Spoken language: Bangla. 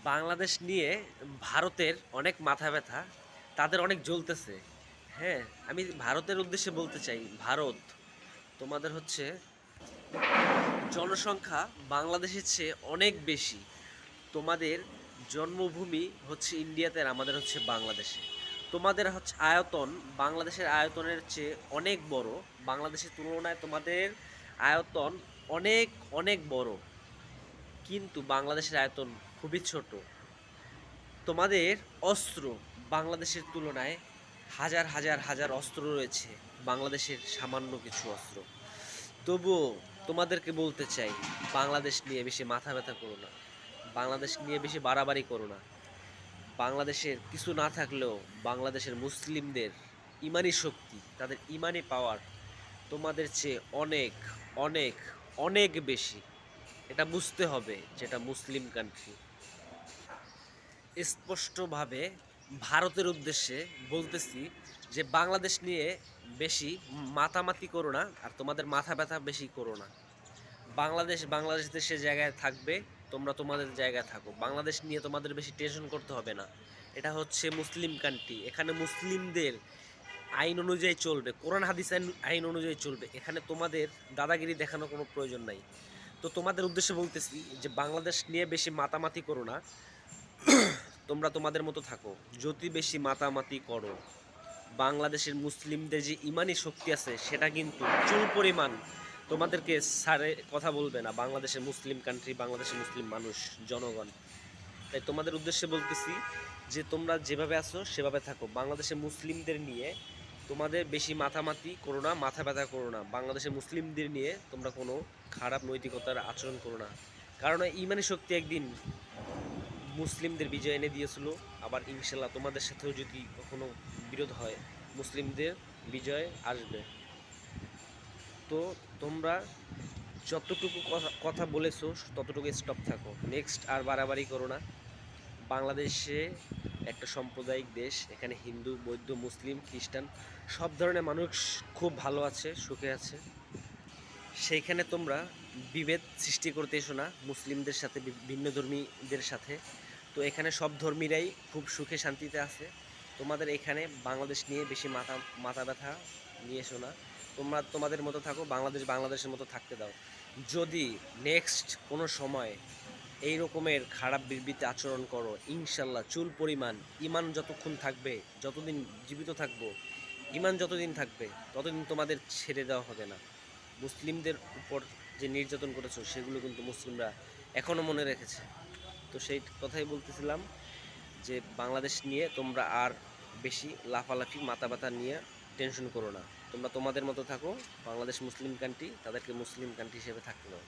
বাংলাদেশ নিয়ে ভারতের অনেক মাথা ব্যথা, তাদের অনেক জ্বলতেছে। হ্যাঁ, আমি ভারতের উদ্দেশ্যে বলতে চাই, ভারত তোমাদের হচ্ছে জনসংখ্যা বাংলাদেশের চেয়ে অনেক বেশি। তোমাদের জন্মভূমি হচ্ছে ইন্ডিয়াতে, আর আমাদের হচ্ছে বাংলাদেশে। তোমাদের হচ্ছে আয়তন বাংলাদেশের আয়তনের চেয়ে অনেক বড়। বাংলাদেশের তুলনায় তোমাদের আয়তন অনেক অনেক বড়, কিন্তু বাংলাদেশের আয়তন খুবই ছোট। তোমাদের অস্ত্র বাংলাদেশের তুলনায় হাজার হাজার হাজার অস্ত্র রয়েছে, বাংলাদেশের সামান্য কিছু অস্ত্র। তবুও তোমাদেরকে বলতে চাই, বাংলাদেশ নিয়ে বেশি মাথা ব্যথা করো না, বাংলাদেশ নিয়ে বেশি বাড়াবাড়ি করো না। বাংলাদেশের কিছু না থাকলেও বাংলাদেশের মুসলিমদের ইমানি শক্তি, তাদের ইমানি পাওয়ার তোমাদের চেয়ে অনেক অনেক অনেক বেশি। এটা বুঝতে হবে যেটা মুসলিম কান্ট্রি। স্পষ্টভাবে ভারতের উদ্দেশ্যে বলতেছি যে বাংলাদেশ নিয়ে বেশি মাতামাতি করো না, আর তোমাদের মাথা ব্যথা বেশি করো না। বাংলাদেশ বাংলাদেশ দেশের জায়গায় থাকবে, তোমরা তোমাদের জায়গায় থাকো। বাংলাদেশ নিয়ে তোমাদের বেশি টেনশন করতে হবে না। এটা হচ্ছে মুসলিম কান্ট্রি, এখানে মুসলিমদের আইন অনুযায়ী চলবে, কোরআন হাদিস আইন অনুযায়ী চলবে। এখানে তোমাদের দাদাগিরি দেখানোর কোনো প্রয়োজন নাই। তো তোমাদের উদ্দেশ্যে বলতেছি যে বাংলাদেশ নিয়ে বেশি মাতামাতি করো না, তোমরা তোমাদের মতো থাকো। যদি বেশি মাতামাতি করো, বাংলাদেশের মুসলিমদের যে ইমানি শক্তি আছে সেটা কিন্তু চুল পরিমাণ তোমাদেরকে সারে কথা বলবে না। বাংলাদেশের মুসলিম কান্ট্রি, বাংলাদেশের মুসলিম মানুষ, জনগণ, তাই তোমাদের উদ্দেশ্যে বলতেছি যে তোমরা যেভাবে আছো সেভাবে থাকো। বাংলাদেশের মুসলিমদের নিয়ে তোমাদের বেশি মাথামাতি করো না, মাথা ব্যথা করো না। বাংলাদেশের মুসলিমদের নিয়ে তোমরা কোনো খারাপ নৈতিকতার আচরণ করো না, কারণ ইমানি শক্তি একদিন মুসলিমদের বিজয় এনে দিয়েছিল। আবার ইনশাল্লাহ তোমাদের সাথেও যদি কখনো বিরোধ হয়, মুসলিমদের বিজয় আসবে। তো তোমরা যতটুকু কথা বলেছো ততটুকু স্টপ থাকো, নেক্সট আর বাড়াবাড়ি করো না। বাংলাদেশে একটা সাম্প্রদায়িক দেশ, এখানে হিন্দু, বৌদ্ধ, মুসলিম, খ্রিস্টান সব ধরনের মানুষ খুব ভালো আছে, সুখে আছে। সেইখানে তোমরা বিভেদ সৃষ্টি করতে এসো না মুসলিমদের সাথে, ভিন্নধর্মীদের সাথে। তো এখানে সব ধর্মীরাই খুব সুখে শান্তিতে আছে। তোমাদের এখানে বাংলাদেশ নিয়ে বেশি মাথা মাথা ব্যথা নিয়ে এসো না। তোমরা তোমাদের মতো থাকো, বাংলাদেশ বাংলাদেশের মতো থাকতে দাও। যদি নেক্সট কোনো সময় এই রকমের খারাপ বিবৃতি আচরণ করো, ইনশাল্লাহ চুল পরিমাণ ইমান যতক্ষণ থাকবে, যতদিন জীবিত থাকবো, ইমান যতদিন থাকবে ততদিন তোমাদের ছেড়ে দেওয়া হবে না। মুসলিমদের উপর যে নির্যাতন করেছো সেগুলো কিন্তু মুসলিমরা এখনও মনে রেখেছে। তো সেই কথাই বলতেছিলাম যে বাংলাদেশ নিয়ে তোমরা আর বেশি লাফালাফি মাথা ব্যথা নিয়ে টেনশন করো না। তোমরা তোমাদের মতো থাকো, বাংলাদেশ মুসলিম কান্ট্রি, তাদেরকে মুসলিম কান্ট্রি হিসেবে থাকতে দাও।